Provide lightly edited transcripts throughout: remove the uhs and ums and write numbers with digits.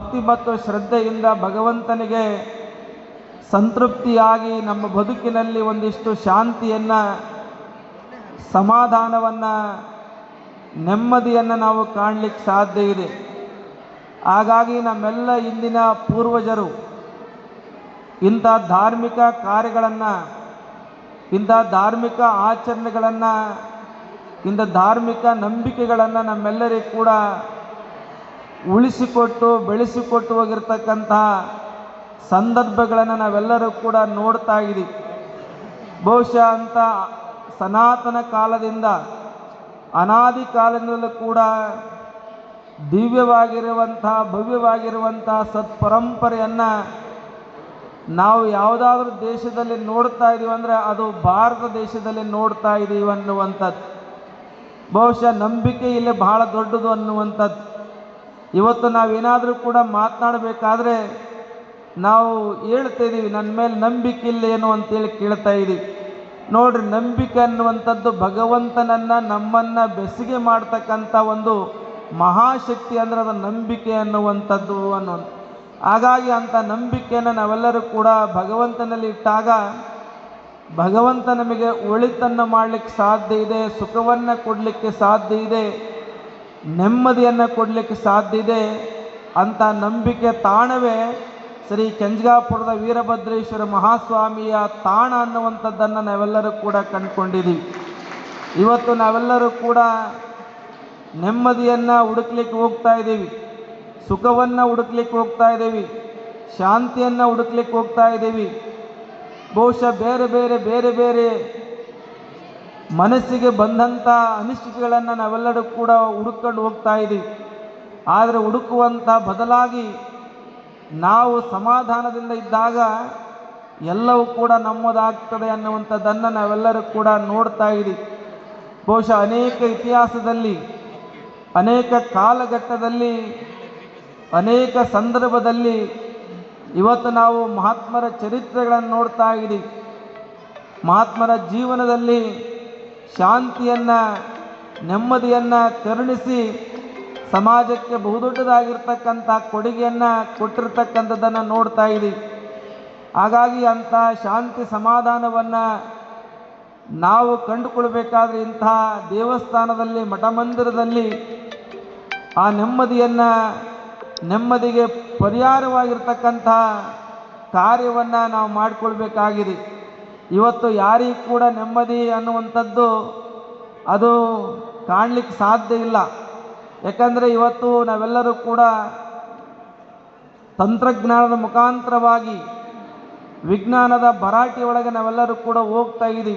ಭಕ್ತಿ ಮತ್ತು ಶ್ರದ್ಧೆಯಿಂದ ಭಗವಂತನಿಗೆ ಸಂತೃಪ್ತಿಯಾಗಿ ನಮ್ಮ ಬದುಕಿನಲ್ಲಿ ಒಂದಿಷ್ಟು ಶಾಂತಿಯನ್ನು, ಸಮಾಧಾನವನ್ನು, ನೆಮ್ಮದಿಯನ್ನು ನಾವು ಕಾಣಲಿಕ್ಕೆ ಸಾಧ್ಯ ಇದೆ. ಹಾಗಾಗಿ ನಮ್ಮೆಲ್ಲ ಇಂದಿನ ಪೂರ್ವಜರು ಇಂಥ ಧಾರ್ಮಿಕ ಕಾರ್ಯಗಳನ್ನು, ಇಂಥ ಧಾರ್ಮಿಕ ಆಚರಣೆಗಳನ್ನು, ಇಂಥ ಧಾರ್ಮಿಕ ನಂಬಿಕೆಗಳನ್ನು ನಮ್ಮೆಲ್ಲರಿಗೂ ಕೂಡ ಉಳಿಸಿಕೊಟ್ಟು ಬೆಳೆಸಿಕೊಟ್ಟು ಹೋಗಿರ್ತಕ್ಕಂತಹ ಸಂದರ್ಭಗಳನ್ನು ನಾವೆಲ್ಲರೂ ಕೂಡ ನೋಡ್ತಾ ಇದ್ದೀವಿ. ಬಹುಶಃ ಅಂಥ ಸನಾತನ ಕಾಲದಿಂದ, ಅನಾದಿ ಕಾಲದಿಂದಲೂ ಕೂಡ ದಿವ್ಯವಾಗಿರುವಂಥ, ಭವ್ಯವಾಗಿರುವಂಥ ಸತ್ಪರಂಪರೆಯನ್ನು ನಾವು ಯಾವುದಾದ್ರೂ ದೇಶದಲ್ಲಿ ನೋಡ್ತಾ ಇದ್ದೀವಿ ಅಂದರೆ ಅದು ಭಾರತ ದೇಶದಲ್ಲಿ ನೋಡ್ತಾ ಇದ್ದೀವಿ ಅನ್ನುವಂಥದ್ದು. ಬಹುಶಃ ನಂಬಿಕೆ ಇಲ್ಲಿ ಬಹಳ ದೊಡ್ಡದು ಅನ್ನುವಂಥದ್ದು. ಇವತ್ತು ನಾವೇನಾದರೂ ಕೂಡ ಮಾತನಾಡಬೇಕಾದ್ರೆ ನಾವು ಹೇಳ್ತಾಯಿದ್ದೀವಿ, ನನ್ನ ಮೇಲೆ ನಂಬಿಕೆ ಇಲ್ಲೇನು ಅಂತೇಳಿ ಕೇಳ್ತಾ ಇದ್ದೀವಿ. ನೋಡ್ರಿ, ನಂಬಿಕೆ ಅನ್ನುವಂಥದ್ದು ಭಗವಂತನನ್ನು, ನಮ್ಮನ್ನು ಬೆಸುಗೆ ಮಾಡ್ತಕ್ಕಂಥ ಒಂದು ಮಹಾಶಕ್ತಿ ಅಂದರೆ ಅದು ನಂಬಿಕೆ ಅನ್ನುವಂಥದ್ದು ಅನ್ನೋದು. ಹಾಗಾಗಿ ಅಂಥ ನಂಬಿಕೆಯನ್ನು ನಾವೆಲ್ಲರೂ ಕೂಡ ಭಗವಂತನಲ್ಲಿ ಇಟ್ಟಾಗ ಭಗವಂತ ನಮಗೆ ಒಳಿತನ್ನು ಮಾಡಲಿಕ್ಕೆ ಸಾಧ್ಯ ಇದೆ, ಸುಖವನ್ನು ಕೊಡಲಿಕ್ಕೆ ಸಾಧ್ಯ ಇದೆ, ನೆಮ್ಮದಿಯನ್ನು ಕೊಡಲಿಕ್ಕೆ ಸಾಧ್ಯ ಇದೆ. ಅಂಥ ನಂಬಿಕೆ ತಾಣವೇ ಶ್ರೀ ಕೆಂಜಗಾಪುರದ ವೀರಭದ್ರೇಶ್ವರ ಮಹಾಸ್ವಾಮಿಯ ತಾಣ ಅನ್ನುವಂಥದ್ದನ್ನು ನಾವೆಲ್ಲರೂ ಕೂಡ ಕಂಡುಕೊಂಡಿದ್ದೀವಿ. ಇವತ್ತು ನಾವೆಲ್ಲರೂ ಕೂಡ ನೆಮ್ಮದಿಯನ್ನು ಹುಡುಕ್ಲಿಕ್ಕೆ ಹೋಗ್ತಾ ಇದ್ದೀವಿ, ಸುಖವನ್ನು ಹುಡುಕ್ಲಿಕ್ಕೆ ಹೋಗ್ತಾ ಇದ್ದೀವಿ, ಶಾಂತಿಯನ್ನು ಹುಡುಕ್ಲಿಕ್ಕೆ ಹೋಗ್ತಾ ಇದ್ದೀವಿ. ಬಹುಶಃ ಬೇರೆ ಬೇರೆ ಬೇರೆ ಬೇರೆ ಮನಸ್ಸಿಗೆ ಬಂದಂಥ ಅನಿಸಿಕೆಗಳನ್ನು ನಾವೆಲ್ಲರೂ ಕೂಡ ಹುಡುಕೊಂಡು ಹೋಗ್ತಾ ಇದ್ದೀವಿ. ಆದರೆ ಹುಡುಕುವಂಥ ಬದಲಾಗಿ ನಾವು ಸಮಾಧಾನದಿಂದ ಇದ್ದಾಗ ಎಲ್ಲವೂ ಕೂಡ ನಮ್ಮದಾಗ್ತದೆ ಅನ್ನುವಂಥದ್ದನ್ನು ನಾವೆಲ್ಲರೂ ಕೂಡ ನೋಡ್ತಾ ಇದ್ದೀವಿ. ಬಹುಶಃ ಅನೇಕ ಇತಿಹಾಸದಲ್ಲಿ, ಅನೇಕ ಕಾಲಘಟ್ಟದಲ್ಲಿ, ಅನೇಕ ಸಂದರ್ಭದಲ್ಲಿ ಇವತ್ತು ನಾವು ಮಹಾತ್ಮರ ಚರಿತ್ರೆಗಳನ್ನು ನೋಡ್ತಾ ಇದ್ದೀವಿ. ಮಹಾತ್ಮರ ಜೀವನದಲ್ಲಿ ಶಾಂತಿಯನ್ನು, ನೆಮ್ಮದಿಯನ್ನು ಕರುಣಿಸಿ ಸಮಾಜಕ್ಕೆ ಬಹುದೊಡ್ಡದಾಗಿರ್ತಕ್ಕಂಥ ಕೊಡುಗೆಯನ್ನು ಕೊಟ್ಟಿರ್ತಕ್ಕಂಥದ್ದನ್ನು ನೋಡ್ತಾ ಇದ್ದೀವಿ. ಹಾಗಾಗಿ ಅಂಥ ಶಾಂತಿ ಸಮಾಧಾನವನ್ನು ನಾವು ಕಂಡುಕೊಳ್ಬೇಕಾದ್ರೆ ಇಂಥ ದೇವಸ್ಥಾನದಲ್ಲಿ, ಮಠ ಮಂದಿರದಲ್ಲಿ ಆ ನೆಮ್ಮದಿಗೆ ಪರಿಹಾರವಾಗಿರ್ತಕ್ಕಂಥ ಕಾರ್ಯವನ್ನು ನಾವು ಮಾಡಿಕೊಳ್ಬೇಕಾಗಿದೆ. ಇವತ್ತು ಯಾರಿಗೂ ಕೂಡ ನೆಮ್ಮದಿ ಅನ್ನುವಂಥದ್ದು ಅದು ಕಾಣಲಿಕ್ಕೆ ಸಾಧ್ಯ ಇಲ್ಲ. ಯಾಕಂದರೆ ಇವತ್ತು ನಾವೆಲ್ಲರೂ ಕೂಡ ತಂತ್ರಜ್ಞಾನದ ಮುಖಾಂತರವಾಗಿ ವಿಜ್ಞಾನದ ಭರಾಟಿ ಒಳಗೆ ನಾವೆಲ್ಲರೂ ಕೂಡ ಹೋಗ್ತಾ ಇದ್ದೀವಿ.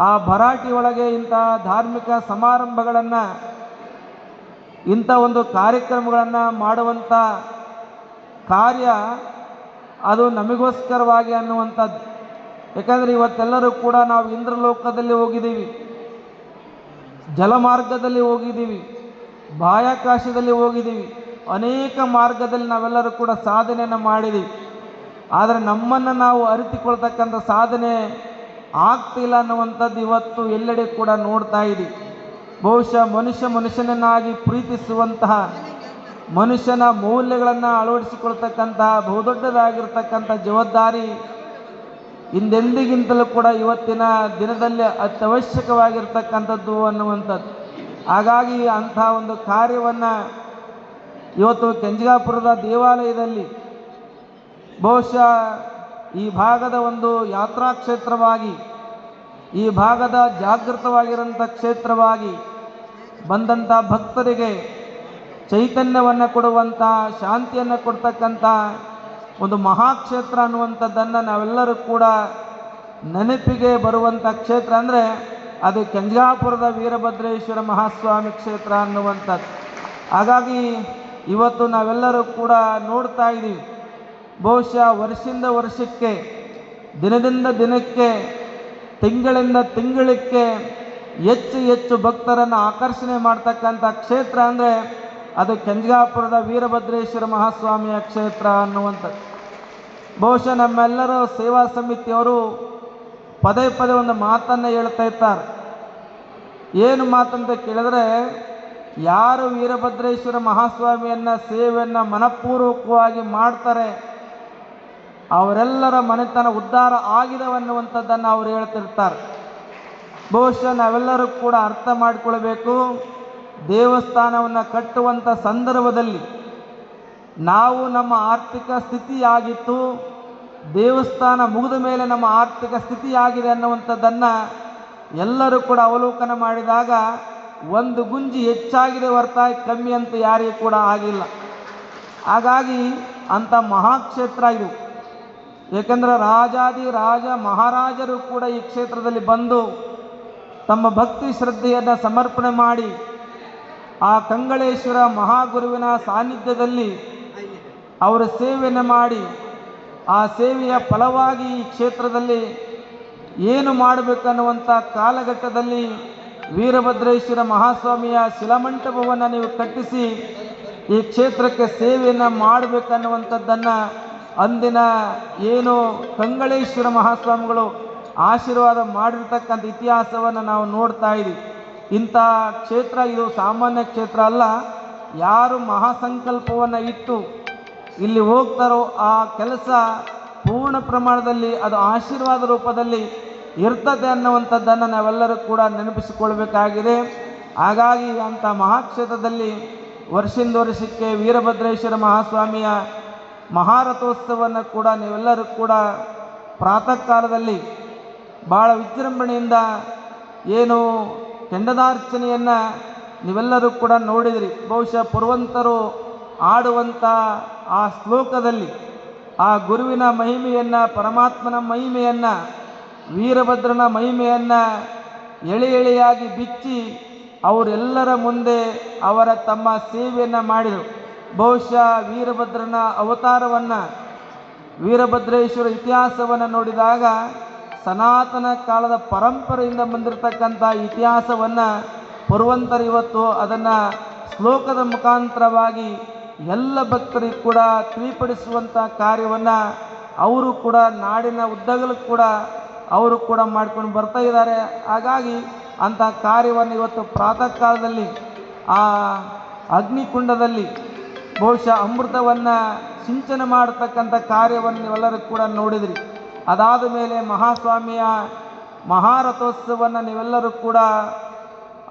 ಆ ಭರಾಟಿ ಒಳಗೆ ಇಂಥ ಧಾರ್ಮಿಕ ಸಮಾರಂಭಗಳನ್ನು, ಇಂಥ ಒಂದು ಕಾರ್ಯಕ್ರಮಗಳನ್ನು ಮಾಡುವಂಥ ಕಾರ್ಯ ಅದು ನಮಗೋಸ್ಕರವಾಗಿ ಅನ್ನುವಂಥದ್ದು. ಯಾಕಂದರೆ ಇವತ್ತೆಲ್ಲರೂ ಕೂಡ ನಾವು ಇಂದ್ರಲೋಕದಲ್ಲಿ ಹೋಗಿದ್ದೀವಿ, ಜಲಮಾರ್ಗದಲ್ಲಿ ಹೋಗಿದ್ದೀವಿ, ಬಾಹ್ಯಾಕಾಶದಲ್ಲಿ ಹೋಗಿದ್ದೀವಿ, ಅನೇಕ ಮಾರ್ಗದಲ್ಲಿ ನಾವೆಲ್ಲರೂ ಕೂಡ ಸಾಧನೆಯನ್ನು ಮಾಡಿದ್ದೀವಿ. ಆದರೆ ನಮ್ಮನ್ನು ನಾವು ಅರಿತುಕೊಳ್ತಕ್ಕಂಥ ಸಾಧನೆ ಆಗ್ತಿಲ್ಲ ಅನ್ನುವಂಥದ್ದು ಇವತ್ತು ಎಲ್ಲೆಡೆ ಕೂಡ ನೋಡ್ತಾ ಇದ್ದೀವಿ. ಬಹುಶಃ ಮನುಷ್ಯನನ್ನಾಗಿ ಪ್ರೀತಿಸುವಂತಹ, ಮನುಷ್ಯನ ಮೌಲ್ಯಗಳನ್ನು ಅಳವಡಿಸಿಕೊಳ್ತಕ್ಕಂತಹ ಬಹುದೊಡ್ಡದಾಗಿರ್ತಕ್ಕಂಥ ಜವಾಬ್ದಾರಿ ಹಿಂದೆಂದಿಗಿಂತಲೂ ಕೂಡ ಇವತ್ತಿನ ದಿನದಲ್ಲಿ ಅತ್ಯವಶ್ಯಕವಾಗಿರ್ತಕ್ಕಂಥದ್ದು ಅನ್ನುವಂಥದ್ದು. ಹಾಗಾಗಿ ಅಂಥ ಒಂದು ಕಾರ್ಯವನ್ನು ಇವತ್ತು ಕೆಂಜಗಾಪುರದ ದೇವಾಲಯದಲ್ಲಿ ಬಹುಶಃ ಈ ಭಾಗದ ಒಂದು ಯಾತ್ರಾ ಕ್ಷೇತ್ರವಾಗಿ, ಈ ಭಾಗದ ಜಾಗೃತವಾಗಿರೋಂಥ ಕ್ಷೇತ್ರವಾಗಿ ಬಂದಂಥ ಭಕ್ತರಿಗೆ ಚೈತನ್ಯವನ್ನು ಕೊಡುವಂಥ, ಶಾಂತಿಯನ್ನು ಕೊಡ್ತಕ್ಕಂಥ ಒಂದು ಮಹಾಕ್ಷೇತ್ರ ಅನ್ನುವಂಥದ್ದನ್ನು ನಾವೆಲ್ಲರೂ ಕೂಡ ನೆನಪಿಗೆ ಬರುವಂಥ ಕ್ಷೇತ್ರ ಅಂದರೆ ಅದು ಕೆಂಜಗಾಪುರದ ವೀರಭದ್ರೇಶ್ವರ ಮಹಾಸ್ವಾಮಿ ಕ್ಷೇತ್ರ ಅನ್ನುವಂಥದ್ದು. ಹಾಗಾಗಿ ಇವತ್ತು ನಾವೆಲ್ಲರೂ ಕೂಡ ನೋಡ್ತಾ ಇದ್ದೀವಿ, ಬಹುಶಃ ವರ್ಷದಿಂದ ವರ್ಷಕ್ಕೆ, ದಿನದಿಂದ ದಿನಕ್ಕೆ, ತಿಂಗಳಿಂದ ತಿಂಗಳಿಗೆ ಹೆಚ್ಚು ಹೆಚ್ಚು ಭಕ್ತರನ್ನು ಆಕರ್ಷಣೆ ಮಾಡ್ತಕ್ಕಂಥ ಕ್ಷೇತ್ರ ಅಂದರೆ ಅದು ಕೆಂಜಗಾಪುರದ ವೀರಭದ್ರೇಶ್ವರ ಮಹಾಸ್ವಾಮಿಯ ಕ್ಷೇತ್ರ ಅನ್ನುವಂಥದ್ದು. ಬಹುಶಃ ನಮ್ಮೆಲ್ಲರೂ ಸೇವಾ ಸಮಿತಿಯವರು ಪದೇ ಪದೇ ಒಂದು ಮಾತನ್ನು ಹೇಳ್ತಾ ಇರ್ತಾರೆ. ಏನು ಮಾತಂತ ಕೇಳಿದ್ರೆ, ಯಾರು ವೀರಭದ್ರೇಶ್ವರ ಮಹಾಸ್ವಾಮಿಯನ್ನು ಸೇವೆಯನ್ನು ಮನಪೂರ್ವಕವಾಗಿ ಮಾಡ್ತಾರೆ ಅವರೆಲ್ಲರ ಮನೆತನ ಉದ್ಧಾರ ಆಗಿದೆ ಅನ್ನುವಂಥದ್ದನ್ನು ಅವರು ಹೇಳ್ತಿರ್ತಾರೆ. ಬಹುಶಃ ನಾವೆಲ್ಲರೂ ಕೂಡ ಅರ್ಥ ಮಾಡಿಕೊಳ್ಬೇಕು, ದೇವಸ್ಥಾನವನ್ನು ಕಟ್ಟುವಂಥ ಸಂದರ್ಭದಲ್ಲಿ ನಾವು ನಮ್ಮ ಆರ್ಥಿಕ ಸ್ಥಿತಿಯಾಗಿತ್ತು, ದೇವಸ್ಥಾನ ಮುಗಿದ ಮೇಲೆ ನಮ್ಮ ಆರ್ಥಿಕ ಸ್ಥಿತಿಯಾಗಿದೆ ಅನ್ನುವಂಥದ್ದನ್ನು ಎಲ್ಲರೂ ಕೂಡ ಅವಲೋಕನ ಮಾಡಿದಾಗ ಒಂದು ಗುಂಜಿ ಹೆಚ್ಚಾಗಿದೆ ಹೊರತಾಗಿ ಕಮ್ಮಿ ಅಂತ ಯಾರಿಗೂ ಕೂಡ ಆಗಿಲ್ಲ. ಹಾಗಾಗಿ ಅಂಥ ಮಹಾಕ್ಷೇತ್ರ ಇದು. ಏಕೆಂದರೆ ರಾಜಾದಿ ರಾಜ ಮಹಾರಾಜರು ಕೂಡ ಈ ಕ್ಷೇತ್ರದಲ್ಲಿ ಬಂದು ತಮ್ಮ ಭಕ್ತಿ ಶ್ರದ್ಧೆಯನ್ನು ಸಮರ್ಪಣೆ ಮಾಡಿ ಆ ಕಂಗಳೇಶ್ವರ ಮಹಾಗುರುವಿನ ಸಾನ್ನಿಧ್ಯದಲ್ಲಿ ಅವರ ಸೇವೆಯನ್ನು ಮಾಡಿ ಆ ಸೇವೆಯ ಫಲವಾಗಿ ಈ ಕ್ಷೇತ್ರದಲ್ಲಿ ಏನು ಮಾಡಬೇಕನ್ನುವಂಥ ಕಾಲಘಟ್ಟದಲ್ಲಿ ವೀರಭದ್ರೇಶ್ವರ ಮಹಾಸ್ವಾಮಿಯ ಶಿಲಾಮಂಟಪವನ್ನು ನೀವು ಕಟ್ಟಿಸಿ ಈ ಕ್ಷೇತ್ರಕ್ಕೆ ಸೇವೆಯನ್ನು ಮಾಡಬೇಕನ್ನುವಂಥದ್ದನ್ನು ಅಂದಿನ ಏನು ಕಂಗಳೇಶ್ವರ ಮಹಾಸ್ವಾಮಿಗಳು ಆಶೀರ್ವಾದ ಮಾಡಿರ್ತಕ್ಕಂಥ ಇತಿಹಾಸವನ್ನು ನಾವು ನೋಡ್ತಾ ಇದ್ದೀವಿ. ಇಂಥ ಕ್ಷೇತ್ರ ಇದು ಸಾಮಾನ್ಯ ಕ್ಷೇತ್ರ ಅಲ್ಲ. ಯಾರು ಮಹಾಸಂಕಲ್ಪವನ್ನು ಇಟ್ಟು ಇಲ್ಲಿ ಹೋಗ್ತಾರೋ ಆ ಕೆಲಸ ಪೂರ್ಣ ಪ್ರಮಾಣದಲ್ಲಿ ಅದು ಆಶೀರ್ವಾದ ರೂಪದಲ್ಲಿ ಇರ್ತದೆ ಅನ್ನುವಂಥದ್ದನ್ನು ನಾವೆಲ್ಲರೂ ಕೂಡ ನೆನಪಿಸಿಕೊಳ್ಬೇಕಾಗಿದೆ. ಹಾಗಾಗಿ ಅಂಥ ಮಹಾಕ್ಷೇತ್ರದಲ್ಲಿ ವರ್ಷದಿಂದ ವರ್ಷಕ್ಕೆ ವೀರಭದ್ರೇಶ್ವರ ಮಹಾಸ್ವಾಮಿಯ ಮಹಾರಥೋತ್ಸವವನ್ನು ಕೂಡ ನೀವೆಲ್ಲರೂ ಕೂಡ ಪ್ರಾತಃ ಕಾಲದಲ್ಲಿ ಭಾಳ ವಿಜೃಂಭಣೆಯಿಂದ ಏನು ಕೆಂಡದಾರ್ಚನೆಯನ್ನು ನೀವೆಲ್ಲರೂ ಕೂಡ ನೋಡಿದಿರಿ. ಬಹುಶಃ ಪುರವಂತರು ಆಡುವಂಥ ಆ ಶ್ಲೋಕದಲ್ಲಿ ಆ ಗುರುವಿನ ಮಹಿಮೆಯನ್ನು, ಪರಮಾತ್ಮನ ಮಹಿಮೆಯನ್ನು, ವೀರಭದ್ರನ ಮಹಿಮೆಯನ್ನು ಎಳೆ ಎಳೆಯಾಗಿ ಬಿಚ್ಚಿ ಅವರೆಲ್ಲರ ಮುಂದೆ ಅವರ ತಮ್ಮ ಸೇವೆಯನ್ನು ಮಾಡಿದರು. ಬಹುಶಃ ವೀರಭದ್ರನ ಅವತಾರವನ್ನು, ವೀರಭದ್ರೇಶ್ವರ ಇತಿಹಾಸವನ್ನು ನೋಡಿದಾಗ ಸನಾತನ ಕಾಲದ ಪರಂಪರೆಯಿಂದ ಬಂದಿರತಕ್ಕಂಥ ಇತಿಹಾಸವನ್ನು ಪುರವಂತರು ಇವತ್ತು ಅದನ್ನು ಶ್ಲೋಕದ ಮುಖಾಂತರವಾಗಿ ಎಲ್ಲ ಭಕ್ತರಿಗೂ ಕೂಡ ತಿಳಿಪಡಿಸುವಂಥ ಕಾರ್ಯವನ್ನು ಅವರು ಕೂಡ ನಾಡಿನ ಉದ್ದಗಲೂ ಕೂಡ ಅವರು ಕೂಡ ಮಾಡ್ಕೊಂಡು ಬರ್ತಾ ಇದ್ದಾರೆ. ಹಾಗಾಗಿ ಅಂಥ ಕಾರ್ಯವನ್ನು ಇವತ್ತು ಪ್ರಾತಃ ಕಾಲದಲ್ಲಿ ಆ ಅಗ್ನಿಕುಂಡದಲ್ಲಿ ಬಹುಶಃ ಅಮೃತವನ್ನು ಸಿಂಚನ ಮಾಡತಕ್ಕಂಥ ಕಾರ್ಯವನ್ನು ನೀವೆಲ್ಲರೂ ಕೂಡ ನೋಡಿದಿರಿ. ಅದಾದ ಮೇಲೆ ಮಹಾಸ್ವಾಮಿಯ ಮಹಾರಥೋತ್ಸವವನ್ನು ನೀವೆಲ್ಲರೂ ಕೂಡ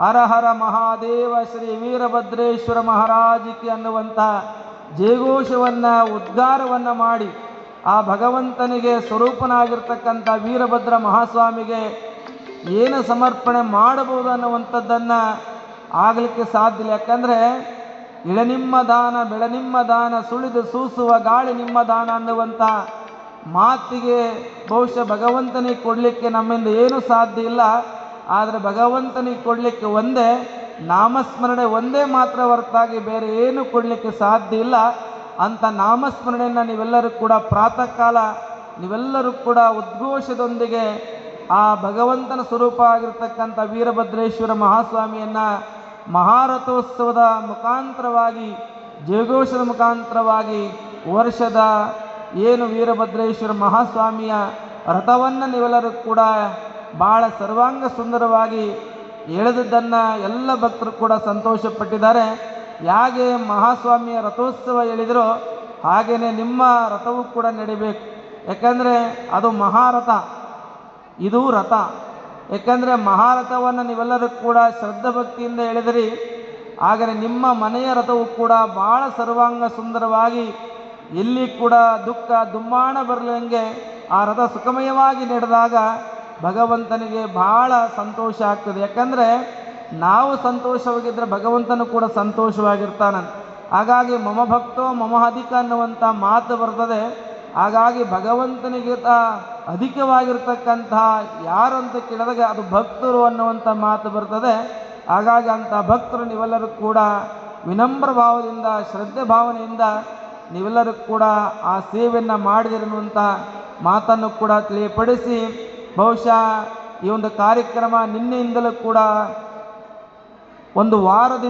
ಹರ ಹರ ಮಹಾದೇವ ಶ್ರೀ ವೀರಭದ್ರೇಶ್ವರ ಮಹಾರಾಜಿಕೆ ಅನ್ನುವಂಥ ಜಯಘೋಷವನ್ನು ಉದ್ಗಾರವನ್ನು ಮಾಡಿ ಆ ಭಗವಂತನಿಗೆ ಸ್ವರೂಪನಾಗಿರ್ತಕ್ಕಂಥ ವೀರಭದ್ರ ಮಹಾಸ್ವಾಮಿಗೆ ಏನು ಸಮರ್ಪಣೆ ಮಾಡಬಹುದು ಅನ್ನುವಂಥದ್ದನ್ನು ಆಗಲಿಕ್ಕೆ ಸಾಧ್ಯ ಇಲ್ಲ. ಯಾಕಂದರೆ ಇಳನಿಮ್ಮ ದಾನ ಬೆಳನಿಮ್ಮ ದಾನ ಸುಳಿದು ಸೂಸುವ ಗಾಳಿ ನಿಮ್ಮ ದಾನ ಅನ್ನುವಂಥ ಮಾತಿಗೆ ಬಹುಶಃ ಭಗವಂತನಿಗೆ ಕೊಡಲಿಕ್ಕೆ ನಮ್ಮಿಂದ ಏನೂ ಸಾಧ್ಯ ಇಲ್ಲ. ಆದರೆ ಭಗವಂತನಿಗೆ ಕೊಡಲಿಕ್ಕೆ ಒಂದೇ ನಾಮಸ್ಮರಣೆ ಒಂದೇ ಮಾತ್ರ ಹೊರತಾಗಿ ಬೇರೆ ಏನು ಕೊಡಲಿಕ್ಕೆ ಸಾಧ್ಯ ಇಲ್ಲ. ಅಂಥ ನಾಮಸ್ಮರಣೆಯನ್ನು ನೀವೆಲ್ಲರೂ ಕೂಡ ಪ್ರಾತಃ ಕಾಲ ನೀವೆಲ್ಲರೂ ಕೂಡ ಉದ್ಘೋಷದೊಂದಿಗೆ ಆ ಭಗವಂತನ ಸ್ವರೂಪ ಆಗಿರ್ತಕ್ಕಂಥ ವೀರಭದ್ರೇಶ್ವರ ಮಹಾಸ್ವಾಮಿಯನ್ನು ಮಹಾರಥೋತ್ಸವದ ಮುಖಾಂತರವಾಗಿ ಜಯಘೋಷದ ಮುಖಾಂತರವಾಗಿ ವರ್ಷದ ಏನು ವೀರಭದ್ರೇಶ್ವರ ಮಹಾಸ್ವಾಮಿಯ ರಥವನ್ನು ನೀವೆಲ್ಲರೂ ಕೂಡ ಭಾಳ ಸರ್ವಾಂಗ ಸುಂದರವಾಗಿ ಎಳೆದದ್ದನ್ನು ಎಲ್ಲ ಭಕ್ತರು ಕೂಡ ಸಂತೋಷಪಟ್ಟಿದ್ದಾರೆ. ಹೇಗೆ ಮಹಾಸ್ವಾಮಿಯ ರಥೋತ್ಸವ ಹೇಳಿದರೋ ಹಾಗೆಯೇ ನಿಮ್ಮ ರಥವೂ ಕೂಡ ನಡಿಬೇಕು. ಯಾಕಂದರೆ ಅದು ಮಹಾರಥ, ಇದು ರಥ. ಯಾಕಂದರೆ ಮಹಾರಥವನ್ನು ನೀವೆಲ್ಲರೂ ಕೂಡ ಶ್ರದ್ಧಾ ಭಕ್ತಿಯಿಂದ ಎಳೆದಿರಿ. ಹಾಗೆಯೇ ನಿಮ್ಮ ಮನೆಯ ರಥವು ಕೂಡ ಭಾಳ ಸರ್ವಾಂಗ ಸುಂದರವಾಗಿ ಎಲ್ಲಿ ಕೂಡ ದುಃಖ ದುಮ್ಮಾನ ಬರಲಂಗೆ ಆ ರಥ ಸುಖಮಯವಾಗಿ ನಡೆದಾಗ ಭಗವಂತನಿಗೆ ಭಾಳ ಸಂತೋಷ ಆಗ್ತದೆ. ಯಾಕಂದರೆ ನಾವು ಸಂತೋಷವಾಗಿದ್ದರೆ ಭಗವಂತನು ಕೂಡ ಸಂತೋಷವಾಗಿರ್ತಾನೆ. ಹಾಗಾಗಿ ಮಮ ಭಕ್ತೋ ಮಮ ಅಧಿಕ ಅನ್ನುವಂಥ ಮಾತು ಬರ್ತದೆ. ಹಾಗಾಗಿ ಭಗವಂತನಿಗಿಂತ ಅಧಿಕವಾಗಿರ್ತಕ್ಕಂತಹ ಯಾರು ಅಂತ ಕೇಳಿದಾಗ ಅದು ಭಕ್ತರು ಅನ್ನುವಂಥ ಮಾತು ಬರ್ತದೆ. ಹಾಗಾಗಿ ಅಂಥ ಭಕ್ತರು ನೀವೆಲ್ಲರೂ ಕೂಡ ವಿನಮ್ರ ಭಾವದಿಂದ ಶ್ರದ್ಧೆ ಭಾವನೆಯಿಂದ ನೀವೆಲ್ಲರೂ ಕೂಡ ಆ ಸೇವೆಯನ್ನು ಮಾಡಿದಿರುವಂಥ ಮಾತನ್ನು ಕೂಡ ತಿಳಿಯಪಡಿಸಿ, ಬಹುಶಃ ಈ ಒಂದು ಕಾರ್ಯಕ್ರಮ ನಿನ್ನೆಯಿಂದಲೂ ಕೂಡ ಒಂದು ವಾರದಿಂದ